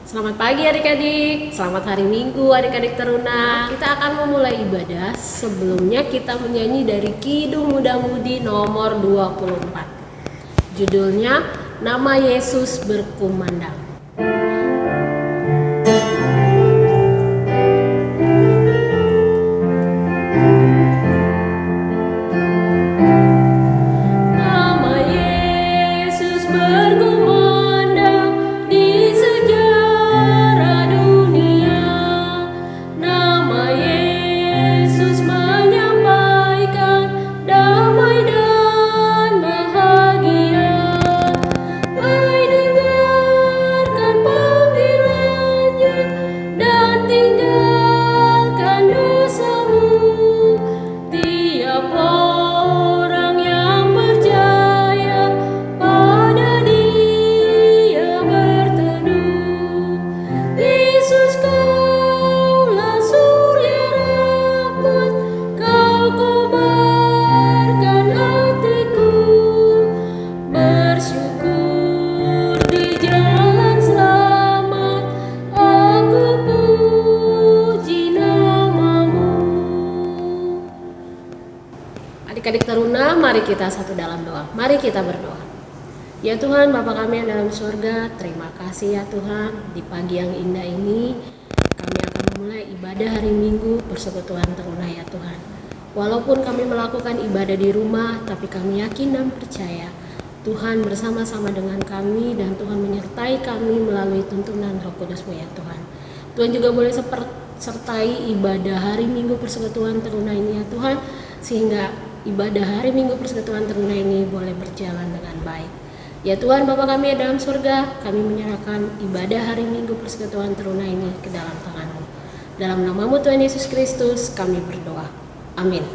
Selamat pagi adik-adik, selamat hari Minggu adik-adik teruna. Kita akan memulai ibadah. Sebelumnya kita menyanyi dari Kidung Muda Mudi nomor 24. Judulnya Nama Yesus Berkumandang. Adik-adik teruna, mari kita satu dalam doa. Mari kita berdoa. Ya Tuhan, Bapa kami yang dalam surga, terima kasih ya Tuhan. Di pagi yang indah ini, kami akan memulai ibadah hari Minggu Persekutuan Teruna ya Tuhan. Walaupun kami melakukan ibadah di rumah, tapi kami yakin dan percaya Tuhan bersama-sama dengan kami dan Tuhan menyertai kami melalui tuntunan Roh Kudus-Mu ya Tuhan. Tuhan juga boleh sertai ibadah hari Minggu Persekutuan Teruna ini ya Tuhan, sehingga ibadah hari Minggu Persekutuan Teruna ini boleh berjalan dengan baik. Ya Tuhan, Bapa kami yang dalam surga, kami menyerahkan ibadah hari Minggu Persekutuan Teruna ini ke dalam tangan-Mu. Dalam nama-Mu Tuhan Yesus Kristus kami berdoa. Amin.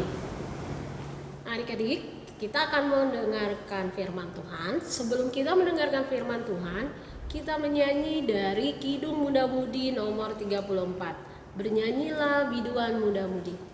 Adik-adik, kita akan mendengarkan firman Tuhan. Sebelum kita mendengarkan firman Tuhan, kita menyanyi dari Kidung Muda Mudi nomor 34. Bernyanyilah biduan muda-mudi.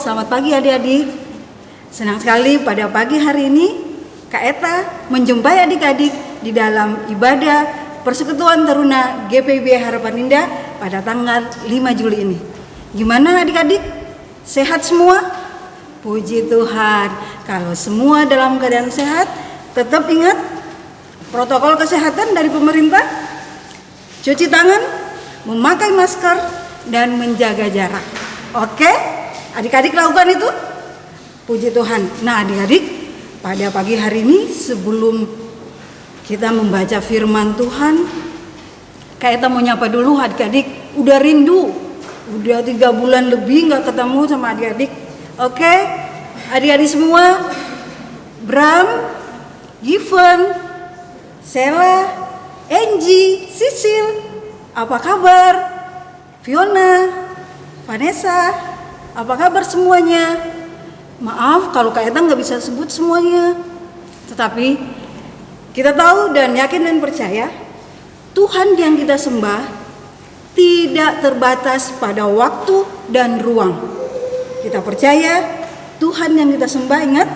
Selamat pagi adik-adik. Senang sekali pada pagi hari ini Kak Eta menjumpai adik-adik di dalam ibadah Persekutuan Teruna GPIB Harapan Indah pada tanggal 5 Juli ini. Gimana adik-adik? Sehat semua? Puji Tuhan. Kalau semua dalam keadaan sehat, tetap ingat protokol kesehatan dari pemerintah. Cuci tangan, memakai masker, dan menjaga jarak. Oke? Adik-adik lakukan itu? Puji Tuhan. Nah adik-adik, pada pagi hari ini sebelum kita membaca firman Tuhan, Kak Eta mau nyapa dulu adik-adik. Udah rindu, udah 3 bulan lebih gak ketemu sama adik-adik. Oke? Adik-adik semua, Bram, Given, Sela, Angie, Sisil, apa kabar? Fiona, Vanessa, apa kabar semuanya? Maaf kalau Kak Eta gak bisa sebut semuanya. Tetapi kita tahu dan yakin dan percaya Tuhan yang kita sembah tidak terbatas pada waktu dan ruang. Kita percaya Tuhan yang kita sembah, ingat,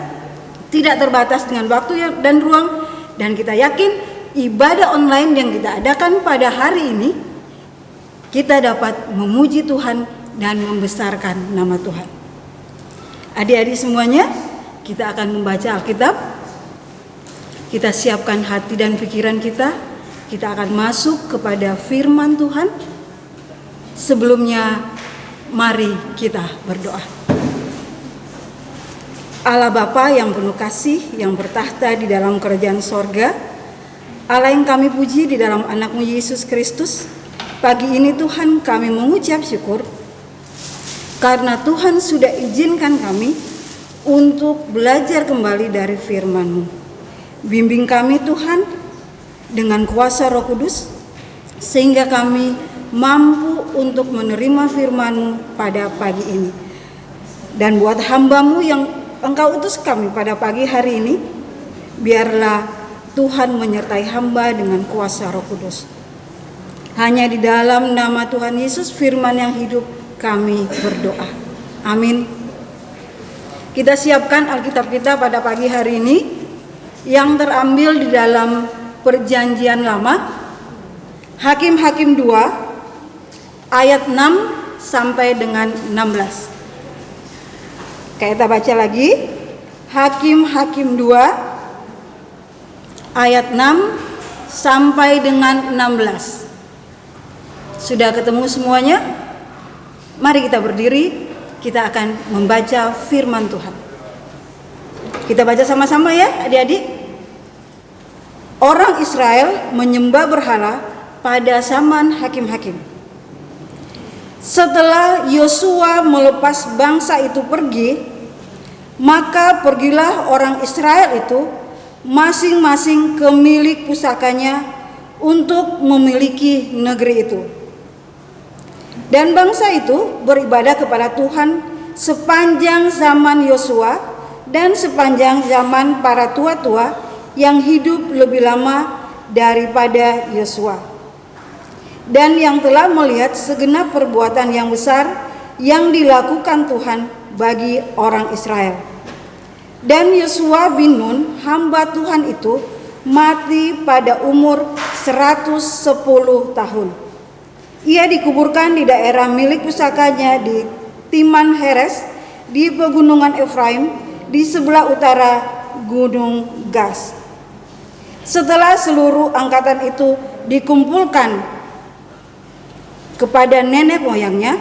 tidak terbatas dengan waktu dan ruang. Dan kita yakin ibadah online yang kita adakan pada hari ini, kita dapat memuji Tuhan dan membesarkan nama Tuhan. Adik-adik semuanya, kita akan membaca Alkitab. Kita siapkan hati dan pikiran kita. Kita akan masuk kepada firman Tuhan. Sebelumnya Mari kita berdoa. Allah Bapa yang penuh kasih, yang bertahta di dalam kerajaan sorga, Allah yang kami puji di dalam anak-Mu Yesus Kristus, pagi ini Tuhan kami mengucap syukur karena Tuhan sudah izinkan kami untuk belajar kembali dari firman-Mu. Bimbing kami Tuhan dengan kuasa Roh Kudus, sehingga kami mampu untuk menerima firman-Mu pada pagi ini. Dan buat hamba-Mu yang Engkau utus kami pada pagi hari ini, biarlah Tuhan menyertai hamba dengan kuasa Roh Kudus. Hanya di dalam nama Tuhan Yesus firman yang hidup kami berdoa. Amin. Kita siapkan Alkitab kita pada pagi hari ini yang terambil di dalam Perjanjian Lama, Hakim-Hakim 2 ayat 6 sampai dengan 16. Kita baca lagi, Hakim-Hakim 2 ayat 6 sampai dengan 16. Sudah ketemu semuanya? Mari kita berdiri, kita akan membaca firman Tuhan. Kita baca sama-sama ya adik-adik. Orang Israel menyembah berhala pada zaman hakim-hakim. Setelah Yosua melepas bangsa itu pergi, maka pergilah orang Israel itu masing-masing ke milik pusakanya untuk memiliki negeri itu. Dan bangsa itu beribadah kepada Tuhan sepanjang zaman Yosua dan sepanjang zaman para tua-tua yang hidup lebih lama daripada Yosua, dan yang telah melihat segenap perbuatan yang besar yang dilakukan Tuhan bagi orang Israel. Dan Yosua bin Nun, hamba Tuhan itu, mati pada umur 110 tahun. Ia dikuburkan di daerah milik pusakanya di Timan Heres, di pegunungan Efraim, di sebelah utara Gunung Gas. Setelah seluruh angkatan itu dikumpulkan kepada nenek moyangnya,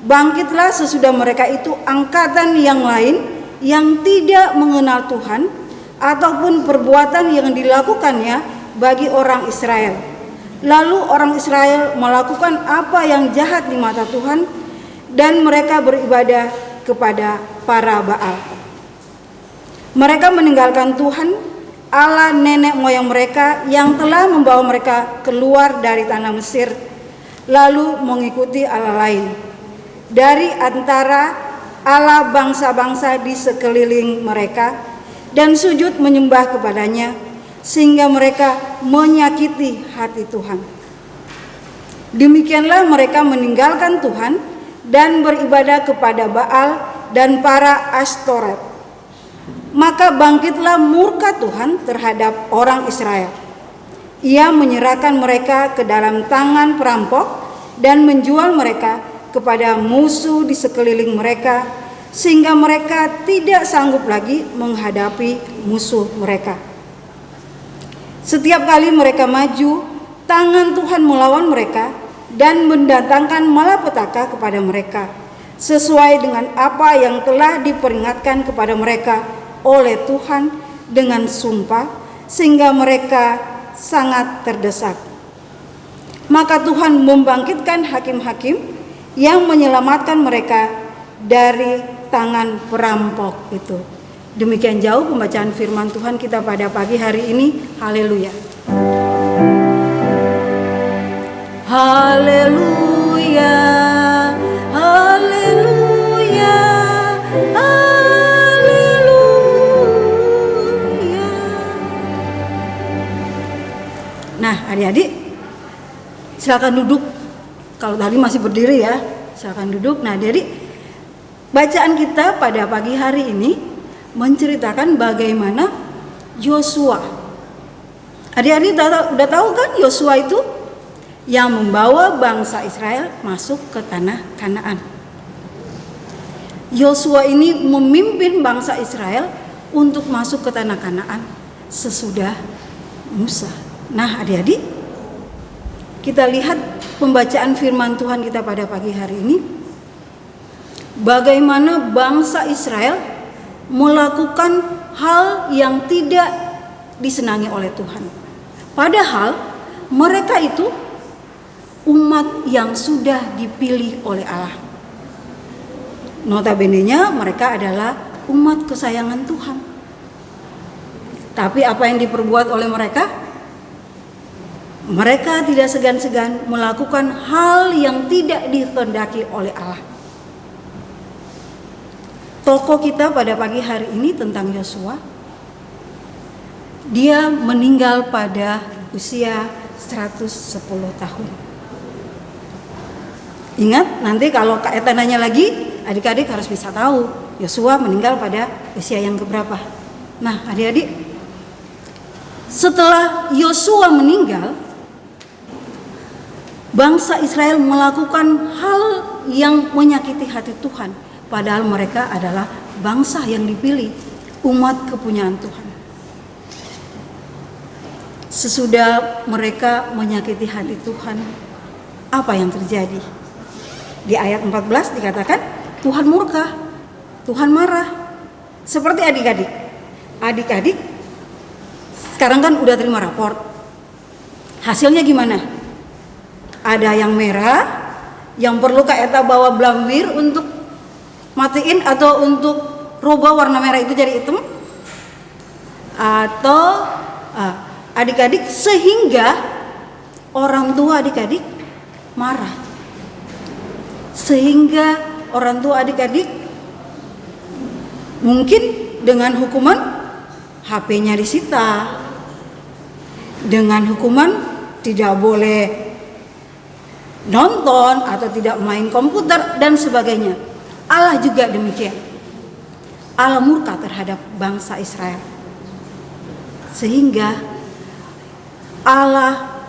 bangkitlah sesudah mereka itu angkatan yang lain yang tidak mengenal Tuhan ataupun perbuatan yang dilakukannya bagi orang Israel. Lalu orang Israel melakukan apa yang jahat di mata Tuhan, dan mereka beribadah kepada para Baal. Mereka meninggalkan Tuhan, Allah nenek moyang mereka yang telah membawa mereka keluar dari tanah Mesir, lalu mengikuti Allah lain dari antara Allah bangsa-bangsa di sekeliling mereka, dan sujud menyembah kepadanya, sehingga mereka menyakiti hati Tuhan. Demikianlah mereka meninggalkan Tuhan dan beribadah kepada Baal dan para Astoret. Maka bangkitlah murka Tuhan terhadap orang Israel. Ia menyerahkan mereka ke dalam tangan perampok dan menjual mereka kepada musuh di sekeliling mereka, sehingga mereka tidak sanggup lagi menghadapi musuh mereka. Setiap kali mereka maju, tangan Tuhan melawan mereka dan mendatangkan malapetaka kepada mereka, sesuai dengan apa yang telah diperingatkan kepada mereka oleh Tuhan dengan sumpah, sehingga mereka sangat terdesak. Maka Tuhan membangkitkan hakim-hakim yang menyelamatkan mereka dari tangan perampok itu. Demikian jauh pembacaan firman Tuhan kita pada pagi hari ini. Haleluya. Haleluya. Haleluya. Haleluya. Nah, adik-adik, silakan duduk. Kalau tadi masih berdiri ya, silakan duduk. Nah, jadi bacaan kita pada pagi hari ini menceritakan bagaimana Yosua. Adik-adik udah tahu kan Yosua itu yang membawa bangsa Israel masuk ke tanah Kanaan. Yosua ini memimpin bangsa Israel untuk masuk ke tanah Kanaan sesudah Musa. Nah, adik-adik, kita lihat pembacaan firman Tuhan kita pada pagi hari ini. bagaimana bangsa Israel melakukan hal yang tidak disenangi oleh Tuhan. Padahal mereka itu umat yang sudah dipilih oleh Allah. Notabene-nya mereka adalah umat kesayangan Tuhan. Tapi apa yang diperbuat oleh mereka? Mereka tidak segan-segan melakukan hal yang tidak dikehendaki oleh Allah. Tokoh kita pada pagi hari ini tentang Yosua, dia meninggal pada usia 110 tahun. Ingat, nanti kalau Kak Eta nanya lagi, adik-adik harus bisa tahu Yosua meninggal pada usia yang keberapa. Nah, adik-adik, setelah Yosua meninggal, bangsa Israel melakukan hal yang menyakiti hati Tuhan. Padahal mereka adalah bangsa yang dipilih, umat kepunyaan Tuhan. Sesudah mereka menyakiti hati Tuhan, apa yang terjadi? Di ayat 14 dikatakan Tuhan murka, Tuhan marah. Seperti adik-adik. Adik-adik sekarang kan udah terima raport. Hasilnya gimana? Ada yang merah, yang perlu Kak Eta bawa blambir untuk matiin atau untuk rubah warna merah itu jadi hitam? Atau adik-adik sehingga orang tua adik-adik marah, sehingga orang tua adik-adik mungkin dengan hukuman HP-nya disita, dengan hukuman tidak boleh nonton atau tidak main komputer dan sebagainya. Allah juga demikian. Allah murka terhadap bangsa Israel, sehingga Allah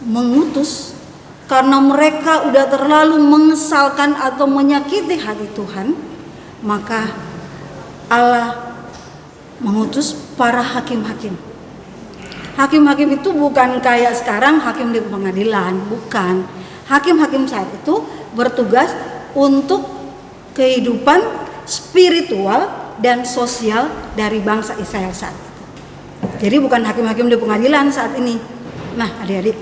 mengutus karena mereka udah terlalu mengesalkan atau menyakiti hati Tuhan. Maka Allah mengutus para hakim-hakim. Hakim-hakim itu bukan kayak sekarang hakim di pengadilan, bukan. Hakim-hakim saat itu bertugas untuk kehidupan spiritual dan sosial dari bangsa Israel saat itu. Jadi bukan hakim-hakim di pengadilan saat ini. Nah, adik-adik,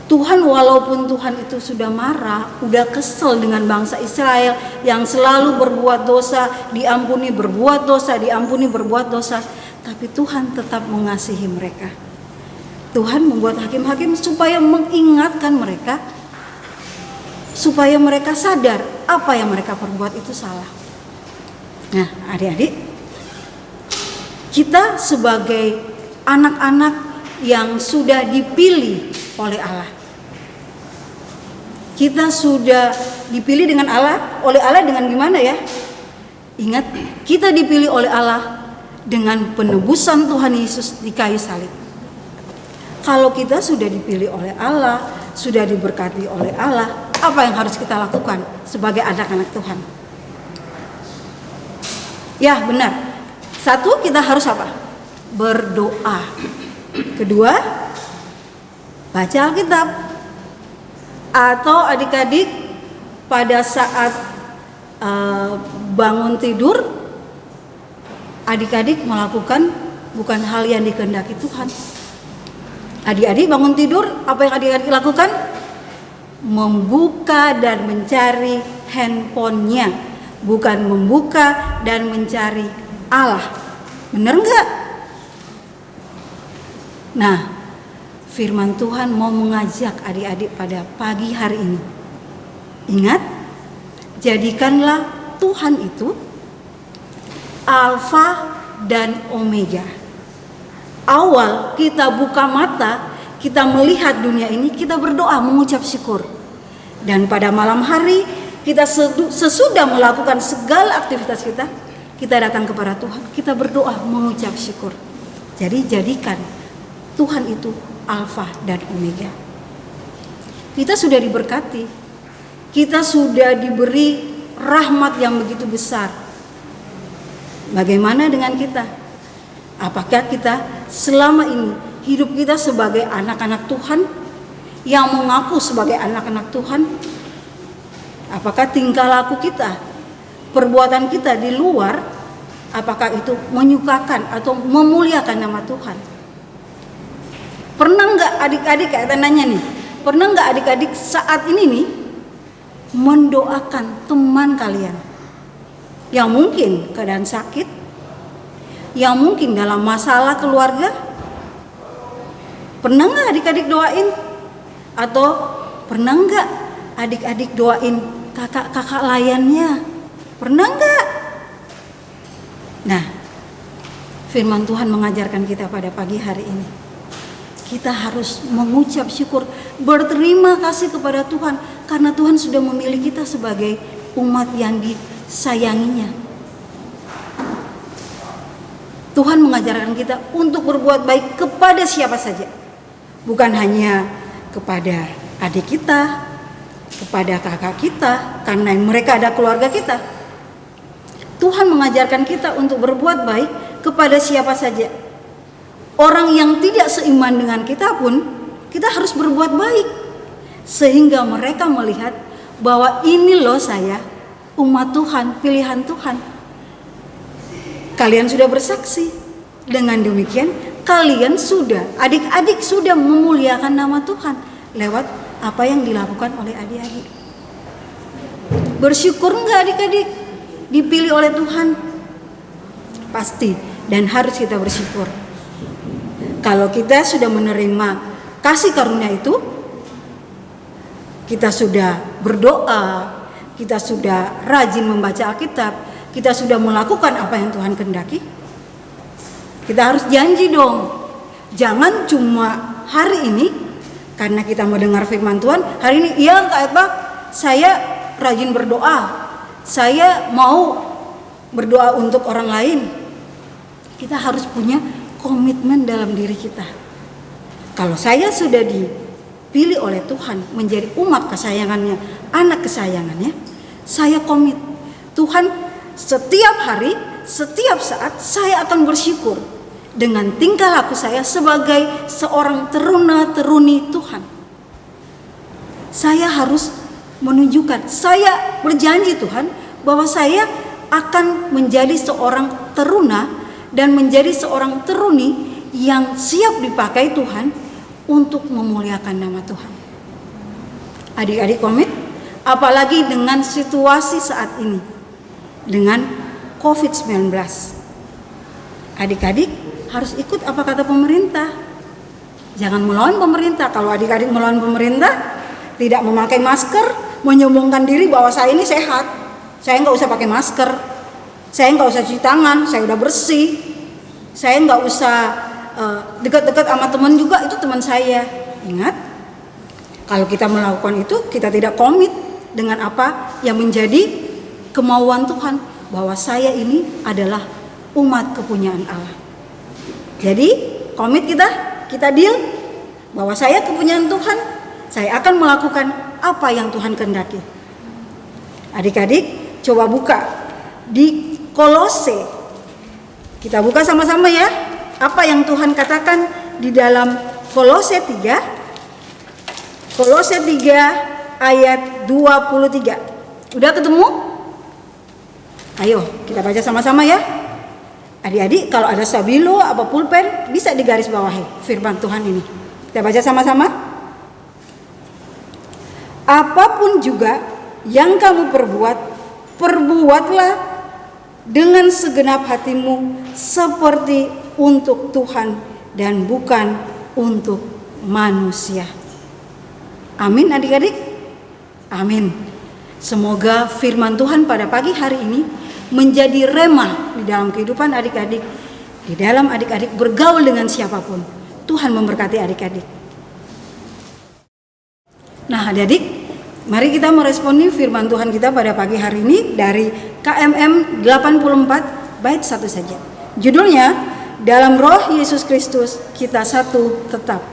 Tuhan walaupun Tuhan itu sudah marah, udah kesel dengan bangsa Israel yang selalu berbuat dosa, diampuni berbuat dosa, diampuni berbuat dosa, tapi Tuhan tetap mengasihi mereka. Tuhan membuat hakim-hakim supaya mengingatkan mereka, supaya mereka sadar apa yang mereka perbuat itu salah. Nah, adik-adik, kita sebagai anak-anak yang sudah dipilih oleh Allah, kita sudah dipilih dengan Allah, oleh Allah dengan gimana ya? Ingat, kita dipilih oleh Allah dengan penebusan Tuhan Yesus di kayu salib. Kalau kita sudah dipilih oleh Allah, sudah diberkati oleh Allah, apa yang harus kita lakukan sebagai anak-anak Tuhan? Ya, benar. Satu, kita harus apa? Berdoa. Kedua, baca Alkitab. Atau adik-adik pada saat bangun tidur, adik-adik melakukan bukan hal yang dikehendaki Tuhan. Adik-adik bangun tidur, apa yang adik-adik lakukan? Membuka dan mencari handphonenya, bukan membuka dan mencari Allah. Benar enggak? Nah, firman Tuhan mau mengajak adik-adik pada pagi hari ini. Ingat, jadikanlah Tuhan itu Alfa dan Omega. Awal kita buka mata, kita melihat dunia ini, kita berdoa mengucap syukur. Dan pada malam hari kita sesudah melakukan segala aktivitas kita datang kepada Tuhan, kita berdoa mengucap syukur. Jadi jadikan Tuhan itu Alfa dan Omega. Kita sudah diberkati, kita sudah diberi rahmat yang begitu besar. Bagaimana dengan kita? Apakah kita selama ini hidup kita sebagai anak-anak Tuhan, yang mengaku sebagai anak-anak Tuhan? Apakah tingkah laku kita, perbuatan kita di luar, apakah itu menyukakan atau memuliakan nama Tuhan? Pernah nggak adik-adik, kayak nanya nih, pernah nggak adik-adik saat ini nih mendoakan teman kalian yang mungkin keadaan sakit, yang mungkin dalam masalah keluarga? Pernah nggak adik-adik doain? Atau pernah nggak adik-adik doain kakak-kakak layannya? Pernah nggak? Nah, firman Tuhan mengajarkan kita pada pagi hari ini, kita harus mengucap syukur, berterima kasih kepada Tuhan, karena Tuhan sudah memilih kita sebagai umat yang disayanginya. Tuhan mengajarkan kita untuk berbuat baik kepada siapa saja, bukan hanya kepada adik kita, kepada kakak kita, karena mereka ada keluarga kita. Tuhan mengajarkan kita untuk berbuat baik kepada siapa saja. Orang yang tidak seiman dengan kita pun kita harus berbuat baik, sehingga mereka melihat bahwa ini loh saya, umat Tuhan, pilihan Tuhan. Kalian sudah bersaksi. Dengan demikian kalian sudah, adik-adik sudah memuliakan nama Tuhan lewat apa yang dilakukan oleh adik-adik. Bersyukur enggak adik-adik dipilih oleh Tuhan? Pasti, dan harus kita bersyukur. Kalau kita sudah menerima kasih karunia itu, kita sudah berdoa, kita sudah rajin membaca Alkitab, kita sudah melakukan apa yang Tuhan kehendaki, kita harus janji dong. Jangan cuma hari ini, karena kita mendengar firman Tuhan, hari ini, iya Kak Eva, saya rajin berdoa, saya mau berdoa untuk orang lain. Kita harus punya komitmen dalam diri kita. Kalau saya sudah dipilih oleh Tuhan menjadi umat kesayangannya, anak kesayangannya, saya komit. Tuhan, setiap hari, setiap saat saya akan bersyukur dengan tingkah laku saya sebagai seorang teruna-teruni Tuhan. Saya harus menunjukkan, saya berjanji Tuhan bahwa saya akan menjadi seorang teruna dan menjadi seorang teruni yang siap dipakai Tuhan untuk memuliakan nama Tuhan. Adik-adik komit, apalagi dengan situasi saat ini, dengan COVID-19. Adik-adik harus ikut apa kata pemerintah. Jangan melawan pemerintah. Kalau adik-adik melawan pemerintah, tidak memakai masker, menyombongkan diri bahwa saya ini sehat, saya nggak usah pakai masker, saya nggak usah cuci tangan, saya udah bersih, saya nggak usah dekat-dekat sama teman juga, itu teman saya. Ingat, kalau kita melakukan itu, kita tidak komit dengan apa yang menjadi kemauan Tuhan, bahwa saya ini adalah umat kepunyaan Allah. Jadi komit kita deal bahwa saya kepunyaan Tuhan, saya akan melakukan apa yang Tuhan kehendaki. Adik-adik coba buka di Kolose, kita buka sama-sama ya, apa yang Tuhan katakan di dalam Kolose 3 ayat 23. Udah ketemu? Ayo kita baca sama-sama ya. Adik-adik kalau ada stabilo atau pulpen bisa digaris bawahi firman Tuhan ini. Kita baca sama-sama. Apapun juga yang kamu perbuat, perbuatlah dengan segenap hatimu seperti untuk Tuhan dan bukan untuk manusia. Amin adik-adik. Amin. Semoga firman Tuhan pada pagi hari ini menjadi rema di dalam kehidupan adik-adik, di dalam adik-adik bergaul dengan siapapun. Tuhan memberkati adik-adik. Nah adik-adik, mari kita meresponi firman Tuhan kita pada pagi hari ini dari KMM 84 bait 1 saja. Judulnya, dalam roh Yesus Kristus kita satu tetap.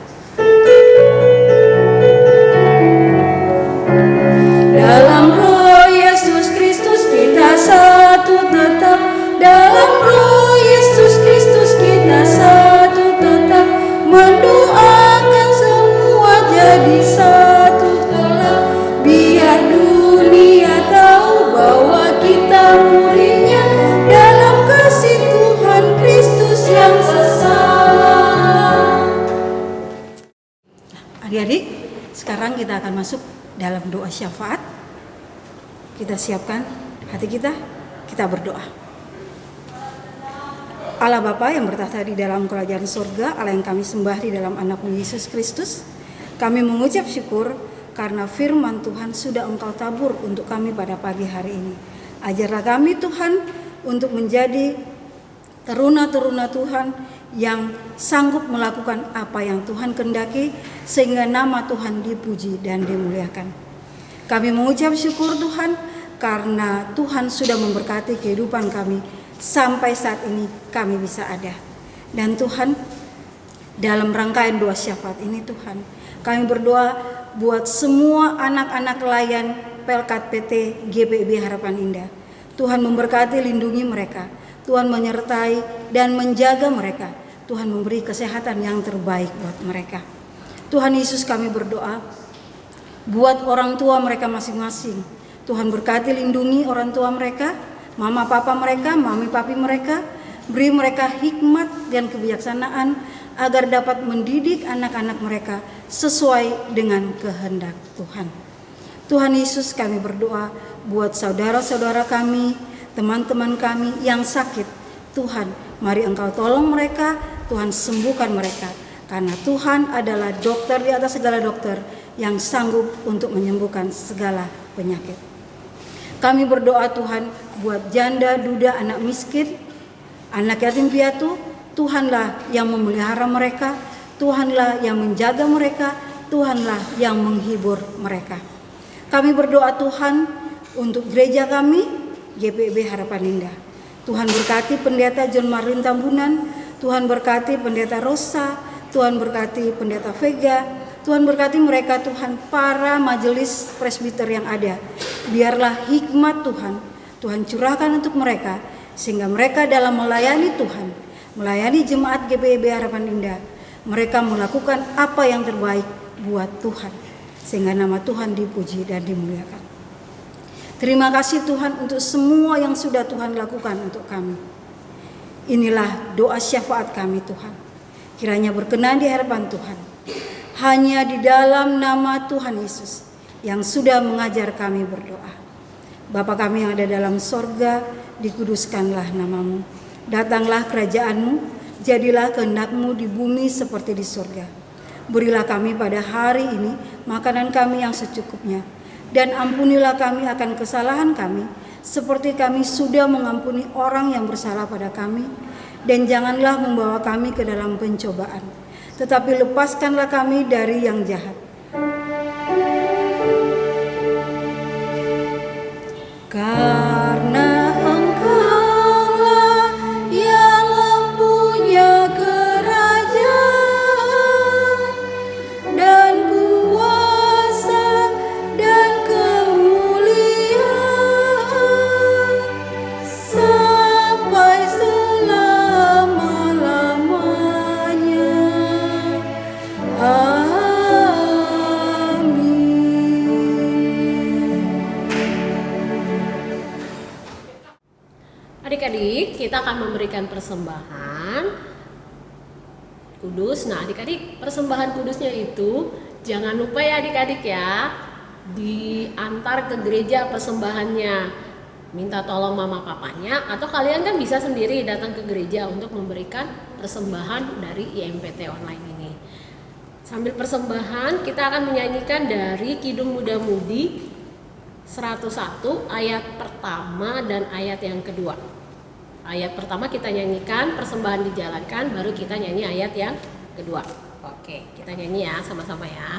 Dalam roh Yesus Kristus kita satu tetap. Dalam roh Yesus Kristus kita satu tetap. Mendoakan semua jadi satu kelak. Biar dunia Adik-adik, sekarang kita akan masuk dalam doa syafaat. Kita siapkan hati kita berdoa. Allah Bapa yang bertahta di dalam kerajaan surga, Allah yang kami sembah di dalam anak-Mu Yesus Kristus, kami mengucap syukur karena firman Tuhan sudah Engkau tabur untuk kami pada pagi hari ini. Ajarlah kami Tuhan untuk menjadi teruna-teruna Tuhan yang sanggup melakukan apa yang Tuhan kehendaki sehingga nama Tuhan dipuji dan dimuliakan. Kami mengucap syukur Tuhan karena Tuhan sudah memberkati kehidupan kami sampai saat ini kami bisa ada. Dan Tuhan, dalam rangkaian doa syafaat ini Tuhan, kami berdoa buat semua anak-anak layan Pelkat PT GPIB Harapan Indah. Tuhan memberkati, lindungi mereka. Tuhan menyertai dan menjaga mereka. Tuhan memberi kesehatan yang terbaik buat mereka. Tuhan Yesus, kami berdoa buat orang tua mereka masing-masing. Tuhan berkati, lindungi orang tua mereka, mama papa mereka, mami papi mereka. Beri mereka hikmat dan kebijaksanaan agar dapat mendidik anak-anak mereka sesuai dengan kehendak Tuhan. Tuhan Yesus, kami berdoa buat saudara-saudara kami, teman-teman kami yang sakit. Tuhan, mari Engkau tolong mereka, Tuhan sembuhkan mereka. Karena Tuhan adalah dokter di atas segala dokter yang sanggup untuk menyembuhkan segala penyakit. Kami berdoa Tuhan buat janda, duda, anak miskin, anak yatim piatu. Tuhanlah yang memelihara mereka, Tuhanlah yang menjaga mereka, Tuhanlah yang menghibur mereka. Kami berdoa Tuhan untuk gereja kami, GPIB Harapan Indah. Tuhan berkati pendeta John Marlin Tambunan, Tuhan berkati pendeta Rosa, Tuhan berkati pendeta Vega, Tuhan berkati mereka Tuhan, para majelis presbiter yang ada. Biarlah hikmat Tuhan curahkan untuk mereka, sehingga mereka dalam melayani Tuhan, melayani jemaat GPIB Harapan Indah, mereka melakukan apa yang terbaik buat Tuhan, sehingga nama Tuhan dipuji dan dimuliakan. Terima kasih Tuhan untuk semua yang sudah Tuhan lakukan untuk kami. Inilah doa syafaat kami Tuhan. Kiranya berkenan di hadapan Tuhan. Hanya di dalam nama Tuhan Yesus yang sudah mengajar kami berdoa. Bapa kami yang ada dalam sorga, dikuduskanlah namamu. Datanglah kerajaan-Mu, jadilah kehendak-Mu di bumi seperti di sorga. Berilah kami pada hari ini makanan kami yang secukupnya. Dan ampunilah kami akan kesalahan kami, seperti kami sudah mengampuni orang yang bersalah pada kami. Dan janganlah membawa kami ke dalam pencobaan, tetapi lepaskanlah kami dari yang jahat. Karena Engkaulah yang mempunyai kerajaan dan kuasa dan kemuliaan sampai selama-lamanya. Adik-adik, kita akan memberikan persembahan kudus. Nah, adik-adik, persembahan kudusnya itu jangan lupa ya adik-adik ya, diantar ke gereja persembahannya. Minta tolong mama papanya, atau kalian kan bisa sendiri datang ke gereja untuk memberikan persembahan dari IMPT online ini. Sambil persembahan, kita akan menyanyikan dari Kidung Muda Mudi 101 ayat pertama dan ayat yang kedua. Ayat pertama kita nyanyikan, persembahan dijalankan, baru kita nyanyi ayat yang kedua. Oke, kita nyanyi ya sama-sama ya.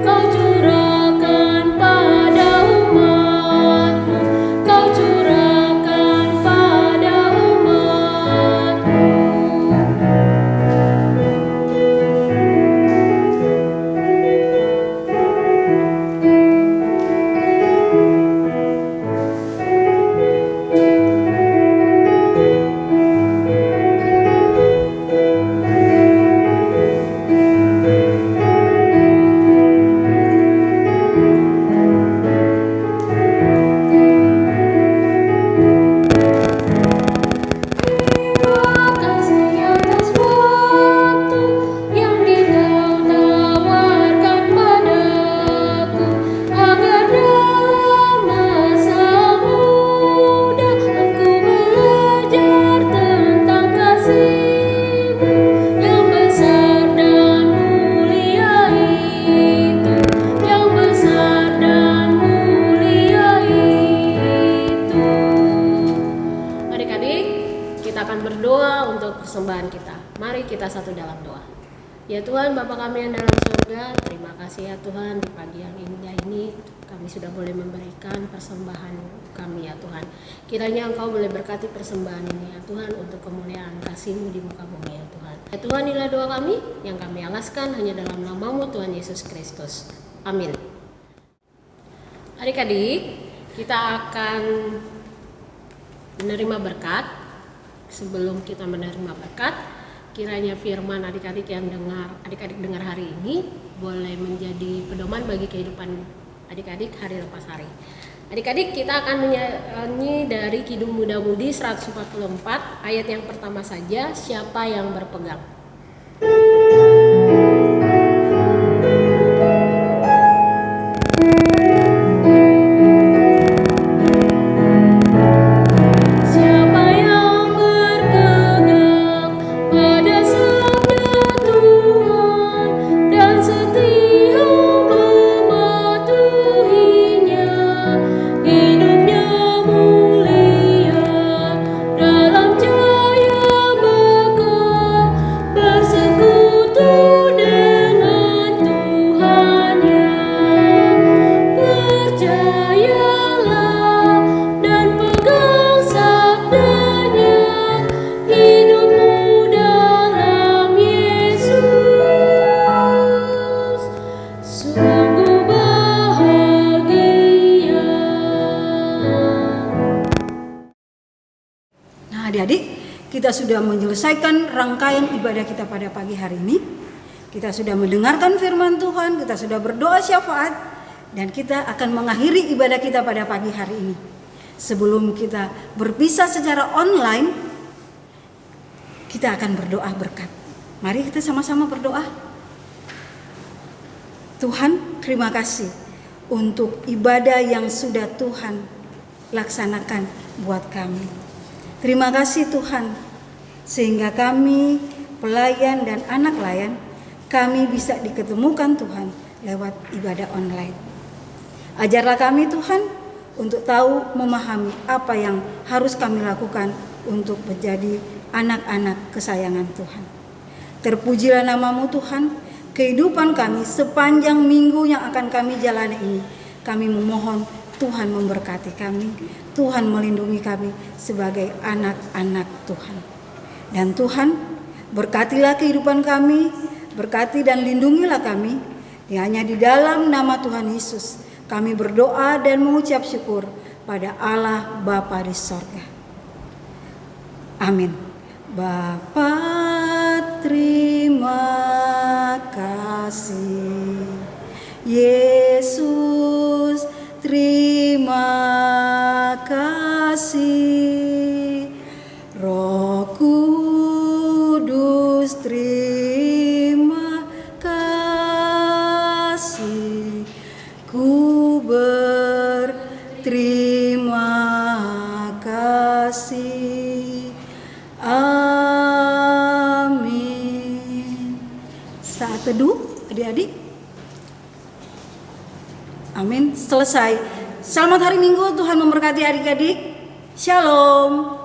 Kau curahkan pada umat. kita satu dalam doa. Ya Tuhan, Bapa kami yang dalam surga, terima kasih ya Tuhan, di pagi yang indah ini kami sudah boleh memberikan persembahan kami ya Tuhan. Kiranya Engkau boleh berkati persembahan ini ya Tuhan, untuk kemuliaan kasih-Mu di muka bumi ya Tuhan. Ya Tuhan, inilah doa kami yang kami alaskan hanya dalam nama-Mu Tuhan Yesus Kristus. Amin. Adik-adik, kita akan menerima berkat. Sebelum kita menerima berkat, kiranya firman adik-adik dengar hari ini boleh menjadi pedoman bagi kehidupan adik-adik hari lepas hari. Adik-adik, kita akan menyanyi dari Kidung Muda Mudi 144 ayat yang pertama saja, siapa yang berpegang. Adik-adik, kita sudah menyelesaikan rangkaian ibadah kita pada pagi hari ini. Kita sudah mendengarkan firman Tuhan, kita sudah berdoa syafaat, dan kita akan mengakhiri ibadah kita pada pagi hari ini. Sebelum kita berpisah secara online, kita akan berdoa berkat. Mari kita sama-sama berdoa. Tuhan, terima kasih untuk ibadah yang sudah Tuhan laksanakan buat kami. Terima kasih Tuhan, sehingga kami pelayan dan anak layan, kami bisa diketemukan Tuhan lewat ibadah online. Ajarlah kami Tuhan untuk tahu memahami apa yang harus kami lakukan untuk menjadi anak-anak kesayangan Tuhan. Terpujilah nama-Mu Tuhan, kehidupan kami sepanjang minggu yang akan kami jalani ini. Kami memohon Tuhan memberkati kami, Tuhan melindungi kami sebagai anak-anak Tuhan. Dan Tuhan, berkatilah kehidupan kami, berkati dan lindungilah kami. Hanya di dalam nama Tuhan Yesus kami berdoa dan mengucap syukur pada Allah Bapa di sorga. Amin. Bapa, terima kasih. Yesus, terima kasih. Roh Kudus, terima kasih. Ku berterima kasih. Amin. Saat teduh adik-adik. Amin. Selesai. Selamat hari Minggu. Tuhan memberkati adik-adik. Shalom.